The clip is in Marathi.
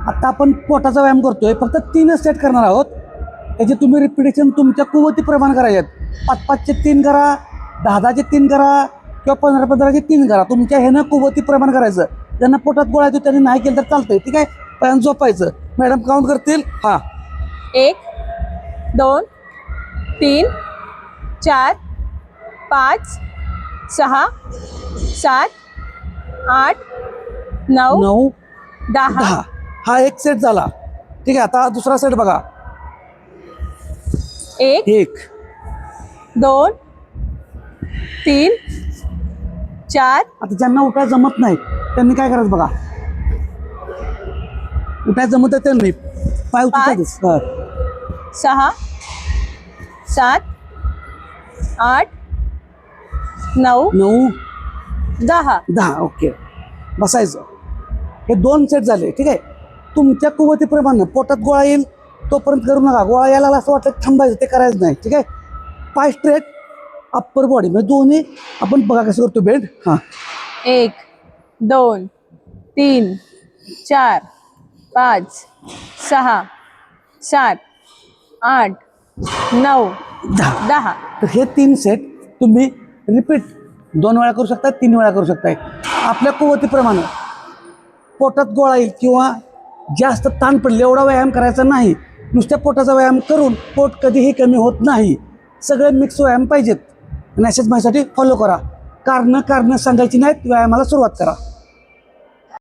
आता आपण पोटाचा व्यायाम करतोय, फक्त 3च सेट करणार आहोत. त्याचे तुम्ही रिपिटेशन तुमच्या कुवतीप्रमाणे करायचे आहेत. 5-5चे 3 करा, 10-10चे 3 करा किंवा 15-15चे 3 करा. तुमच्या ह्यानं कुवतीप्रमाणे करायचं. ज्यांना पोटात गोळा येतो त्यांनी नाही केलं तर चालतंय. ठीक आहे, पण झोपायचं. मॅडम काउंट करतील. हां, 1 2 3 4 5 6 7 8 9 9 10. 10. हा एक सेट झाला. ठीक आहे, आता दुसरा सेट बघा. 1 1 2 3 4 आता ज्यांना उठायला जमत नाही त्यांनी काय करायचं बघा. उठायला जमत आहे त्यांनी पाय उचलायचे. 6 7 8 9 9 10. 10. ओके, बसायचं. हे 2 सेट झाले. ठीक आहे, तुमच्या कुवतीप्रमाणे पोटात गोळा येईल तोपर्यंत करू नका. गोळा यायला असं वाटलं थांबायचं, ते करायचं नाही. ठीक आहे, पाय स्ट्रेट, अप्पर बॉडी म्हणजे दोन्ही. आपण बघा कसं करतो बेंड. हां, 1 2 3 4 5 6 7 8 9 10. तर हे 3 सेट तुम्ही रिपीट 2 वेळा करू शकता, 3 वेळा करू शकताय. आपल्या कुवतीप्रमाणे पोटात गोळा येईल किंवा जास्त ताण पडले एवढा व्यायाम करायचा नाही. नुसत्या पोटाचा व्यायाम करून पोट कधीही कमी होत नाही. सगळे मिक्स व्यायाम पाहिजेत. आणि अशाच माझ्यासाठी फॉलो करा. कारणं सांगायची नाहीत, व्यायामाला सुरुवात करा.